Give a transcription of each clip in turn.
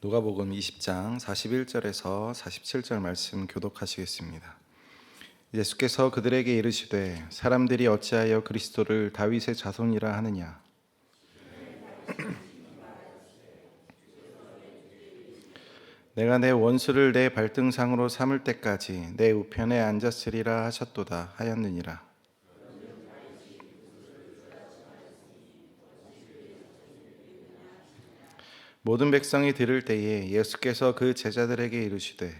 누가복음 20장 41절에서 47절 말씀 교독하시겠습니다. 예수께서 그들에게 이르시되 사람들이 어찌하여 그리스도를 다윗의 자손이라 하느냐. 내가 내 원수를 내 발등상으로 삼을 때까지 내 우편에 앉았으리라 하셨도다 하였느니라. 모든 백성이 들을 때에 예수께서 그 제자들에게 이르시되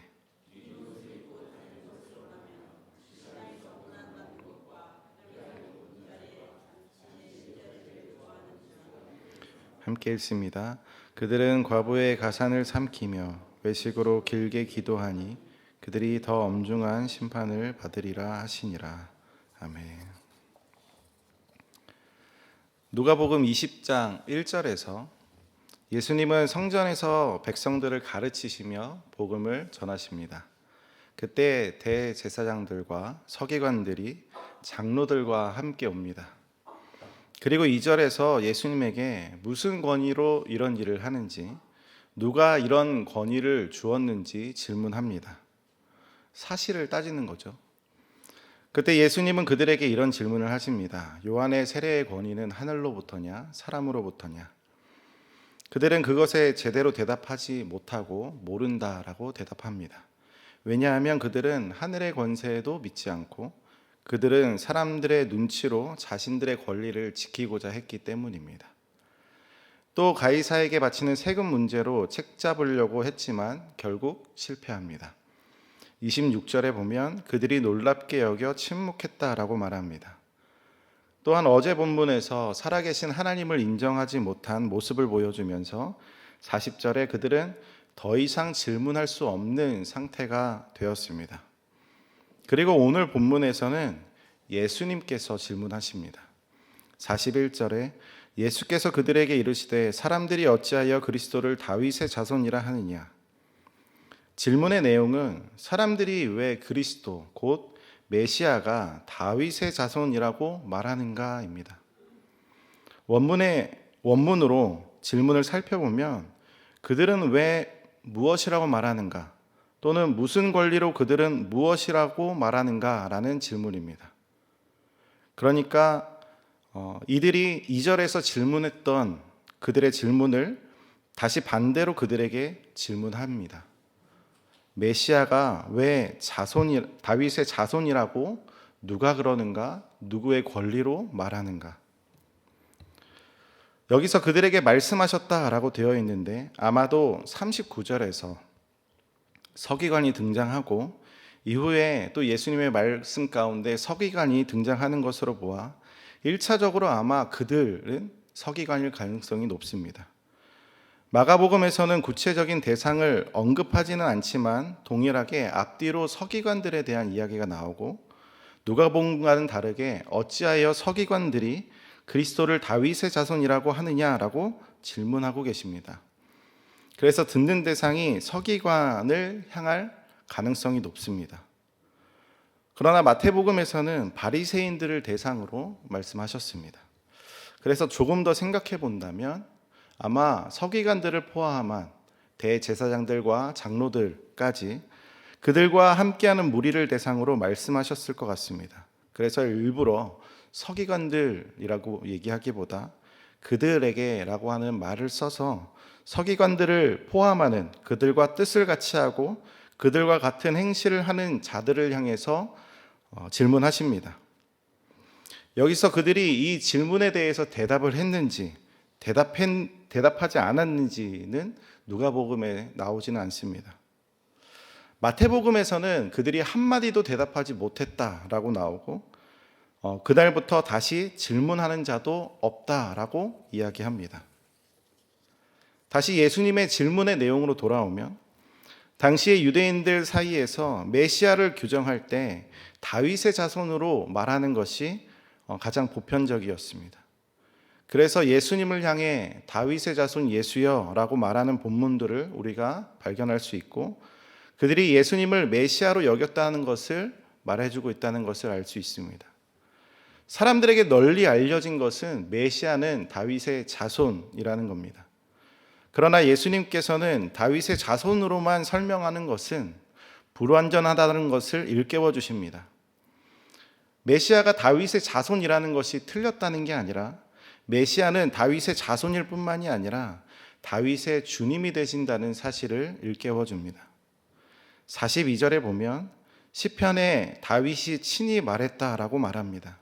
함께 읽습니다. 그들은 과부의 가산을 삼키며 외식으로 길게 기도하니 그들이 더 엄중한 심판을 받으리라 하시니라. 아멘. 누가복음 20장 1절에서 예수님은 성전에서 백성들을 가르치시며 복음을 전하십니다. 그때 대제사장들과 서기관들이 장로들과 함께 옵니다. 그리고 2절에서 예수님에게 무슨 권위로 이런 일을 하는지, 누가 이런 권위를 주었는지 질문합니다. 사실을 따지는 거죠. 그때 예수님은 그들에게 이런 질문을 하십니다. 요한의 세례의 권위는 하늘로부터냐 사람으로부터냐? 그들은 그것에 제대로 대답하지 못하고 모른다라고 대답합니다. 왜냐하면 그들은 하늘의 권세에도 믿지 않고 그들은 사람들의 눈치로 자신들의 권리를 지키고자 했기 때문입니다. 또 가이사에게 바치는 세금 문제로 책잡으려고 했지만 결국 실패합니다. 26절에 보면 그들이 놀랍게 여겨 침묵했다라고 말합니다. 또한 어제 본문에서 살아계신 하나님을 인정하지 못한 모습을 보여주면서 40절에 그들은 더 이상 질문할 수 없는 상태가 되었습니다. 그리고 오늘 본문에서는 예수님께서 질문하십니다. 41절에 예수께서 그들에게 이르시되 사람들이 어찌하여 그리스도를 다윗의 자손이라 하느냐. 질문의 내용은 사람들이 왜 그리스도 곧 메시아가 다윗의 자손이라고 말하는가입니다. 원문으로 질문을 살펴보면 그들은 왜 무엇이라고 말하는가 또는 무슨 권리로 그들은 무엇이라고 말하는가라는 질문입니다. 그러니까 이들이 2절에서 질문했던 그들의 질문을 다시 반대로 그들에게 질문합니다. 메시아가 왜 다윗의 자손이라고 누가 그러는가? 누구의 권리로 말하는가? 여기서 그들에게 말씀하셨다라고 되어 있는데 아마도 39절에서 서기관이 등장하고 이후에 또 예수님의 말씀 가운데 서기관이 등장하는 것으로 보아 1차적으로 아마 그들은 서기관일 가능성이 높습니다. 마가복음에서는 구체적인 대상을 언급하지는 않지만 동일하게 앞뒤로 서기관들에 대한 이야기가 나오고 누가복음과는 다르게 어찌하여 서기관들이 그리스도를 다윗의 자손이라고 하느냐라고 질문하고 계십니다. 그래서 듣는 대상이 서기관을 향할 가능성이 높습니다. 그러나 마태복음에서는 바리새인들을 대상으로 말씀하셨습니다. 그래서 조금 더 생각해 본다면 아마 서기관들을 포함한 대제사장들과 장로들까지 그들과 함께하는 무리를 대상으로 말씀하셨을 것 같습니다. 그래서 일부러 서기관들이라고 얘기하기보다 그들에게라고 하는 말을 써서 서기관들을 포함하는 그들과 뜻을 같이 하고 그들과 같은 행실을 하는 자들을 향해서 질문하십니다. 여기서 그들이 이 질문에 대해서 대답을 했는지 대답하지 않았는지는 누가복음에 나오지는 않습니다. 마태복음에서는 그들이 한마디도 대답하지 못했다라고 나오고 그날부터 다시 질문하는 자도 없다라고 이야기합니다. 다시 예수님의 질문의 내용으로 돌아오면 당시의 유대인들 사이에서 메시아를 규정할 때 다윗의 자손으로 말하는 것이 가장 보편적이었습니다. 그래서 예수님을 향해 다윗의 자손 예수여 라고 말하는 본문들을 우리가 발견할 수 있고 그들이 예수님을 메시아로 여겼다는 것을 말해주고 있다는 것을 알 수 있습니다. 사람들에게 널리 알려진 것은 메시아는 다윗의 자손이라는 겁니다. 그러나 예수님께서는 다윗의 자손으로만 설명하는 것은 불완전하다는 것을 일깨워 주십니다. 메시아가 다윗의 자손이라는 것이 틀렸다는 게 아니라 메시아는 다윗의 자손일 뿐만이 아니라 다윗의 주님이 되신다는 사실을 일깨워 줍니다. 42절에 보면 시편에 다윗이 친히 말했다라고 말합니다.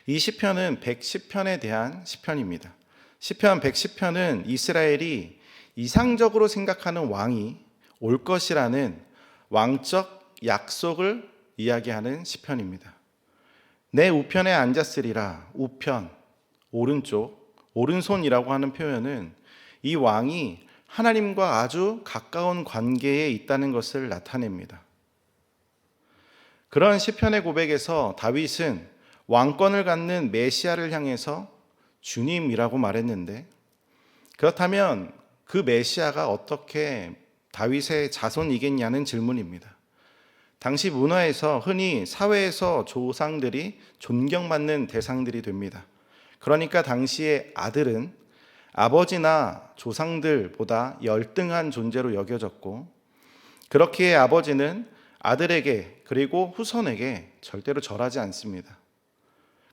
이 시편은 110편에 대한 시편입니다. 시편 110편은 이스라엘이 이상적으로 생각하는 왕이 올 것이라는 왕적 약속을 이야기하는 시편입니다. 내 우편에 앉았으리라. 우편, 오른쪽, 오른손이라고 하는 표현은 이 왕이 하나님과 아주 가까운 관계에 있다는 것을 나타냅니다. 그런 시편의 고백에서 다윗은 왕권을 갖는 메시아를 향해서 주님이라고 말했는데, 그렇다면 그 메시아가 어떻게 다윗의 자손이겠냐는 질문입니다. 당시 문화에서 흔히 사회에서 조상들이 존경받는 대상들이 됩니다. 그러니까 당시의 아들은 아버지나 조상들보다 열등한 존재로 여겨졌고, 그렇기에 아버지는 아들에게 그리고 후손에게 절대로 절하지 않습니다.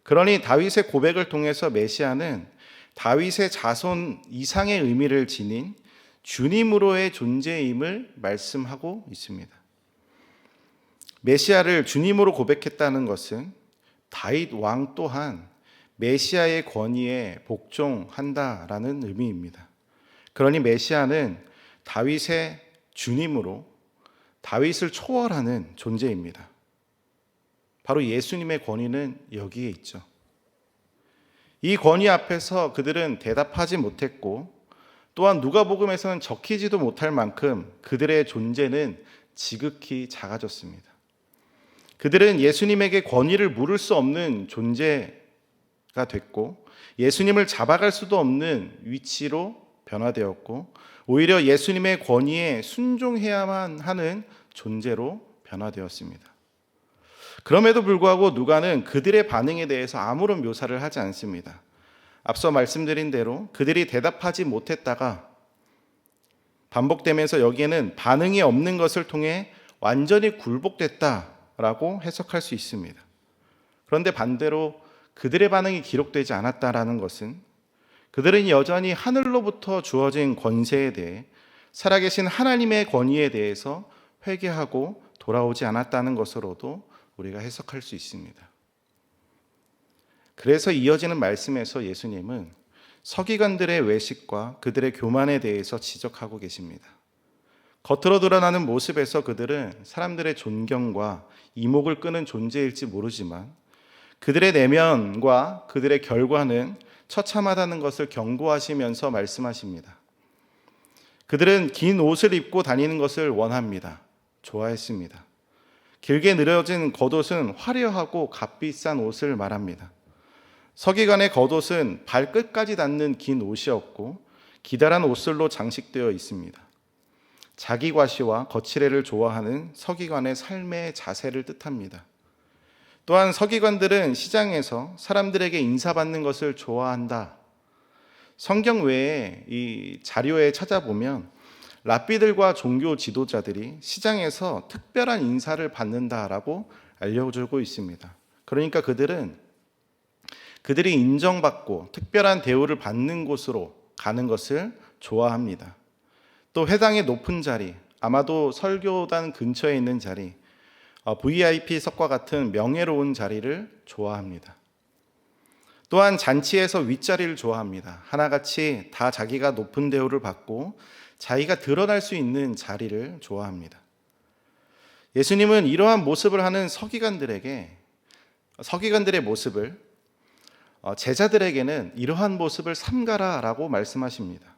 그러니 다윗의 고백을 통해서 메시아는 다윗의 자손 이상의 의미를 지닌 주님으로의 존재임을 말씀하고 있습니다. 메시아를 주님으로 고백했다는 것은 다윗 왕 또한 메시아의 권위에 복종한다라는 의미입니다. 그러니 메시아는 다윗의 주님으로 다윗을 초월하는 존재입니다. 바로 예수님의 권위는 여기에 있죠. 이 권위 앞에서 그들은 대답하지 못했고, 또한 누가복음에서는 적히지도 못할 만큼 그들의 존재는 지극히 작아졌습니다. 그들은 예수님에게 권위를 물을 수 없는 존재가 됐고, 예수님을 잡아갈 수도 없는 위치로 변화되었고, 오히려 예수님의 권위에 순종해야만 하는 존재로 변화되었습니다. 그럼에도 불구하고 누가는 그들의 반응에 대해서 아무런 묘사를 하지 않습니다. 앞서 말씀드린 대로 그들이 대답하지 못했다가 반복되면서 여기에는 반응이 없는 것을 통해 완전히 굴복됐다라고 해석할 수 있습니다. 그런데 반대로 그들의 반응이 기록되지 않았다라는 것은 그들은 여전히 하늘로부터 주어진 권세에 대해, 살아계신 하나님의 권위에 대해서 회개하고 돌아오지 않았다는 것으로도 우리가 해석할 수 있습니다. 그래서 이어지는 말씀에서 예수님은 서기관들의 외식과 그들의 교만에 대해서 지적하고 계십니다. 겉으로 드러나는 모습에서 그들은 사람들의 존경과 이목을 끄는 존재일지 모르지만 그들의 내면과 그들의 결과는 처참하다는 것을 경고하시면서 말씀하십니다. 그들은 긴 옷을 입고 다니는 것을 원합니다. 좋아했습니다. 길게 늘어진 겉옷은 화려하고 값비싼 옷을 말합니다. 서기관의 겉옷은 발끝까지 닿는 긴 옷이었고 기다란 옷슬로 장식되어 있습니다. 자기과시와 거칠애를 좋아하는 서기관의 삶의 자세를 뜻합니다. 또한 서기관들은 시장에서 사람들에게 인사받는 것을 좋아한다. 성경 외에 이 자료에 찾아보면 랍비들과 종교 지도자들이 시장에서 특별한 인사를 받는다라고 알려주고 있습니다. 그러니까 그들이 인정받고 특별한 대우를 받는 곳으로 가는 것을 좋아합니다. 또 회당의 높은 자리, 아마도 설교단 근처에 있는 자리, VIP석과 같은 명예로운 자리를 좋아합니다. 또한 잔치에서 윗자리를 좋아합니다. 하나같이 다 자기가 높은 대우를 받고 자기가 드러날 수 있는 자리를 좋아합니다. 예수님은 이러한 모습을 하는 서기관들의 모습을 제자들에게는 이러한 모습을 삼가라라고 말씀하십니다.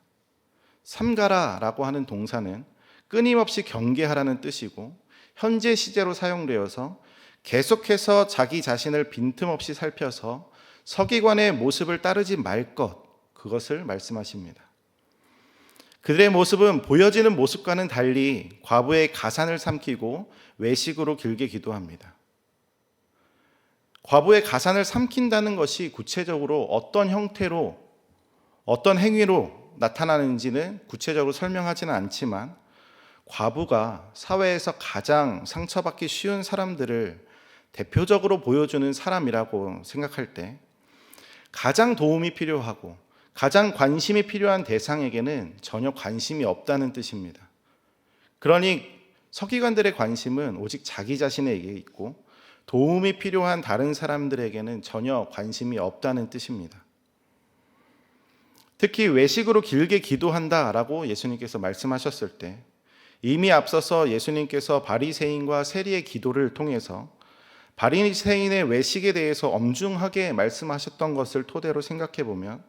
삼가라라고 하는 동사는 끊임없이 경계하라는 뜻이고 현재 시제로 사용되어서 계속해서 자기 자신을 빈틈없이 살펴서 서기관의 모습을 따르지 말 것, 그것을 말씀하십니다. 그들의 모습은 보여지는 모습과는 달리 과부의 가산을 삼키고 외식으로 길게 기도합니다. 과부의 가산을 삼킨다는 것이 구체적으로 어떤 형태로, 어떤 행위로 나타나는지는 구체적으로 설명하지는 않지만 과부가 사회에서 가장 상처받기 쉬운 사람들을 대표적으로 보여주는 사람이라고 생각할 때 가장 도움이 필요하고 가장 관심이 필요한 대상에게는 전혀 관심이 없다는 뜻입니다. 그러니 서기관들의 관심은 오직 자기 자신에게 있고 도움이 필요한 다른 사람들에게는 전혀 관심이 없다는 뜻입니다. 특히 외식으로 길게 기도한다라고 예수님께서 말씀하셨을 때 이미 앞서서 예수님께서 바리새인과 세리의 기도를 통해서 바리새인의 외식에 대해서 엄중하게 말씀하셨던 것을 토대로 생각해 보면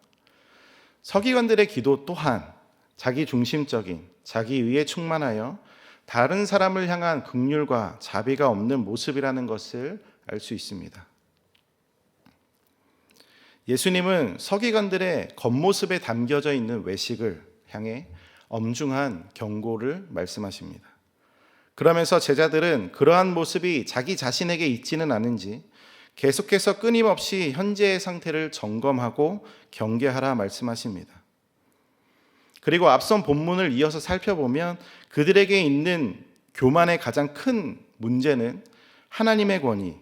서기관들의 기도 또한 자기 중심적인 자기 의에 충만하여 다른 사람을 향한 긍휼과 자비가 없는 모습이라는 것을 알 수 있습니다. 예수님은 서기관들의 겉모습에 담겨져 있는 외식을 향해 엄중한 경고를 말씀하십니다. 그러면서 제자들은 그러한 모습이 자기 자신에게 있지는 않은지 계속해서 끊임없이 현재의 상태를 점검하고 경계하라 말씀하십니다. 그리고 앞선 본문을 이어서 살펴보면 그들에게 있는 교만의 가장 큰 문제는 하나님의 권위,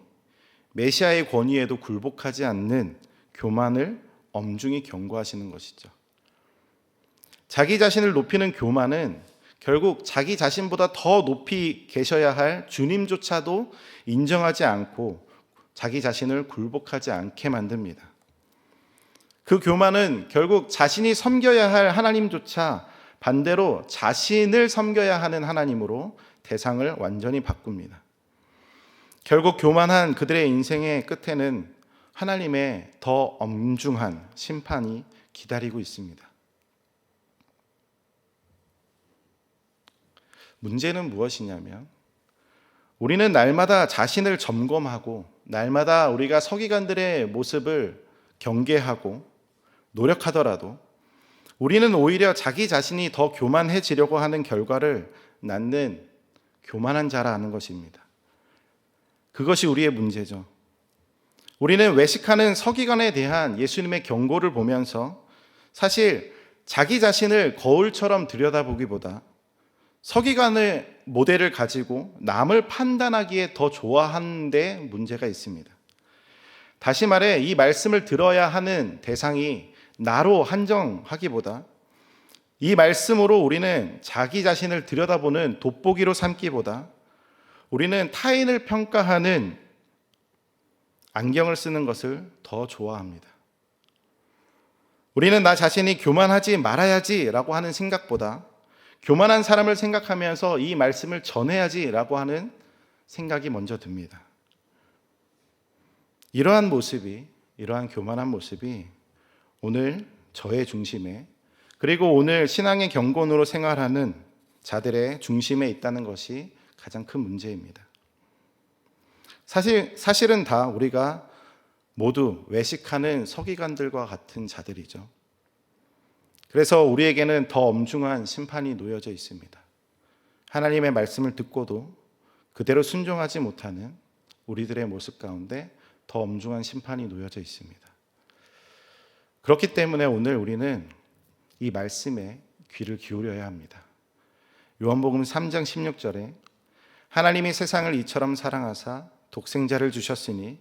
메시아의 권위에도 굴복하지 않는 교만을 엄중히 경고하시는 것이죠. 자기 자신을 높이는 교만은 결국 자기 자신보다 더 높이 계셔야 할 주님조차도 인정하지 않고 자기 자신을 굴복하지 않게 만듭니다. 그 교만은 결국 자신이 섬겨야 할 하나님조차 반대로 자신을 섬겨야 하는 하나님으로 대상을 완전히 바꿉니다. 결국 교만한 그들의 인생의 끝에는 하나님의 더 엄중한 심판이 기다리고 있습니다. 문제는 무엇이냐면 우리는 날마다 자신을 점검하고 날마다 우리가 서기관들의 모습을 경계하고 노력하더라도 우리는 오히려 자기 자신이 더 교만해지려고 하는 결과를 낳는 교만한 자라는 것입니다. 그것이 우리의 문제죠. 우리는 외식하는 서기관에 대한 예수님의 경고를 보면서 사실 자기 자신을 거울처럼 들여다보기보다 서기관의 모델을 가지고 남을 판단하기에 더 좋아하는 데 문제가 있습니다. 다시 말해 이 말씀을 들어야 하는 대상이 나로 한정하기보다 이 말씀으로 우리는 자기 자신을 들여다보는 돋보기로 삼기보다 우리는 타인을 평가하는 안경을 쓰는 것을 더 좋아합니다. 우리는 나 자신이 교만하지 말아야지라고 하는 생각보다 교만한 사람을 생각하면서 이 말씀을 전해야지라고 하는 생각이 먼저 듭니다. 이러한 교만한 모습이 오늘 저의 중심에 그리고 오늘 신앙의 경건으로 생활하는 자들의 중심에 있다는 것이 가장 큰 문제입니다. 사실은 다 우리가 모두 외식하는 서기관들과 같은 자들이죠. 그래서 우리에게는 더 엄중한 심판이 놓여져 있습니다. 하나님의 말씀을 듣고도 그대로 순종하지 못하는 우리들의 모습 가운데 더 엄중한 심판이 놓여져 있습니다. 그렇기 때문에 오늘 우리는 이 말씀에 귀를 기울여야 합니다. 요한복음 3장 16절에 하나님이 세상을 이처럼 사랑하사 독생자를 주셨으니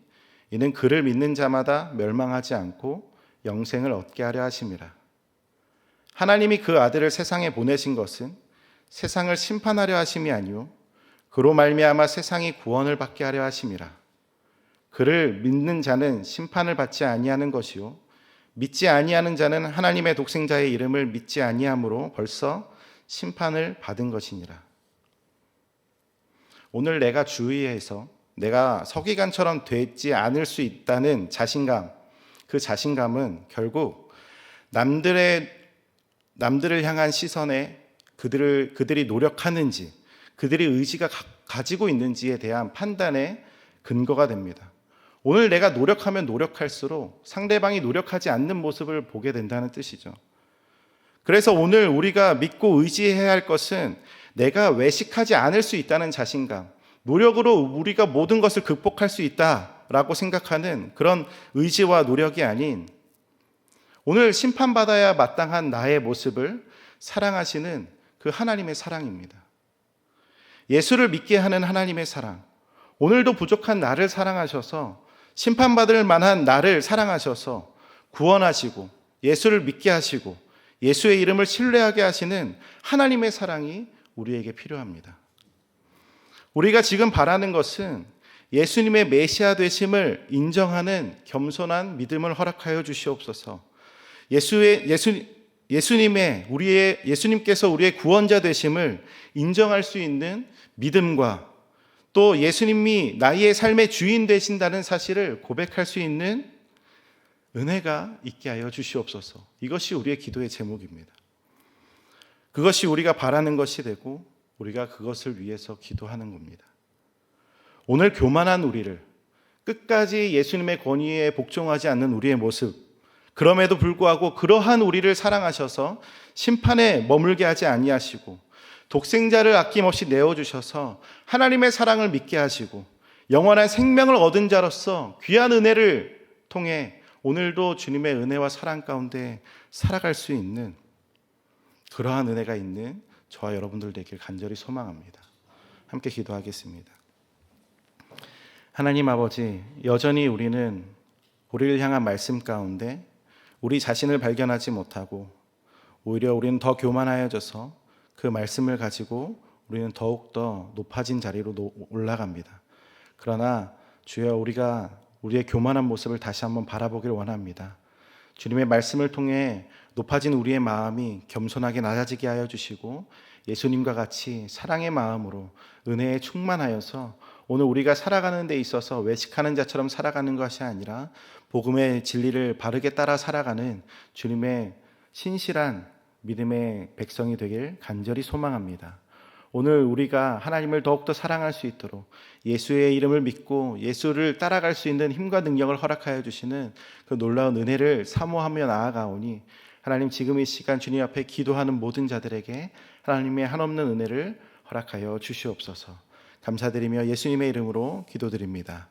이는 그를 믿는 자마다 멸망하지 않고 영생을 얻게 하려 하심이라. 하나님이 그 아들을 세상에 보내신 것은 세상을 심판하려 하심이 아니요 그로 말미암아 세상이 구원을 받게 하려 하심이라. 그를 믿는 자는 심판을 받지 아니하는 것이요 믿지 아니하는 자는 하나님의 독생자의 이름을 믿지 아니함으로 벌써 심판을 받은 것이니라. 오늘 내가 주의해서 내가 서기관처럼 되지 않을 수 있다는 자신감, 그 자신감은 결국 남들을 향한 시선에 그들이 노력하는지, 그들이 의지가 가지고 있는지에 대한 판단의 근거가 됩니다. 오늘 내가 노력하면 노력할수록 상대방이 노력하지 않는 모습을 보게 된다는 뜻이죠. 그래서 오늘 우리가 믿고 의지해야 할 것은 내가 외식하지 않을 수 있다는 자신감, 노력으로 우리가 모든 것을 극복할 수 있다라고 생각하는 그런 의지와 노력이 아닌 오늘 심판받아야 마땅한 나의 모습을 사랑하시는 그 하나님의 사랑입니다. 예수를 믿게 하는 하나님의 사랑, 오늘도 부족한 나를 사랑하셔서 심판받을 만한 나를 사랑하셔서 구원하시고 예수를 믿게 하시고 예수의 이름을 신뢰하게 하시는 하나님의 사랑이 우리에게 필요합니다. 우리가 지금 바라는 것은 예수님의 메시아 되심을 인정하는 겸손한 믿음을 허락하여 주시옵소서. 예수님께서 우리의 구원자 되심을 인정할 수 있는 믿음과 또 예수님이 나의 삶의 주인 되신다는 사실을 고백할 수 있는 은혜가 있게 하여 주시옵소서. 이것이 우리의 기도의 제목입니다. 그것이 우리가 바라는 것이 되고 우리가 그것을 위해서 기도하는 겁니다. 오늘 교만한 우리를, 끝까지 예수님의 권위에 복종하지 않는 우리의 모습, 그럼에도 불구하고 그러한 우리를 사랑하셔서 심판에 머물게 하지 아니하시고 독생자를 아낌없이 내어주셔서 하나님의 사랑을 믿게 하시고 영원한 생명을 얻은 자로서 귀한 은혜를 통해 오늘도 주님의 은혜와 사랑 가운데 살아갈 수 있는 그러한 은혜가 있는 저와 여러분들 되길 간절히 소망합니다. 함께 기도하겠습니다. 하나님 아버지, 여전히 우리는 우리를 향한 말씀 가운데 우리 자신을 발견하지 못하고 오히려 우리는 더 교만하여져서 그 말씀을 가지고 우리는 더욱더 높아진 자리로 올라갑니다. 그러나 주여, 우리가 우리의 교만한 모습을 다시 한번 바라보길 원합니다. 주님의 말씀을 통해 높아진 우리의 마음이 겸손하게 낮아지게 하여 주시고 예수님과 같이 사랑의 마음으로 은혜에 충만하여서 오늘 우리가 살아가는 데 있어서 외식하는 자처럼 살아가는 것이 아니라 복음의 진리를 바르게 따라 살아가는 주님의 신실한 믿음의 백성이 되길 간절히 소망합니다. 오늘 우리가 하나님을 더욱더 사랑할 수 있도록 예수의 이름을 믿고 예수를 따라갈 수 있는 힘과 능력을 허락하여 주시는 그 놀라운 은혜를 사모하며 나아가오니 하나님, 지금 이 시간 주님 앞에 기도하는 모든 자들에게 하나님의 한없는 은혜를 허락하여 주시옵소서. 감사드리며 예수님의 이름으로 기도드립니다.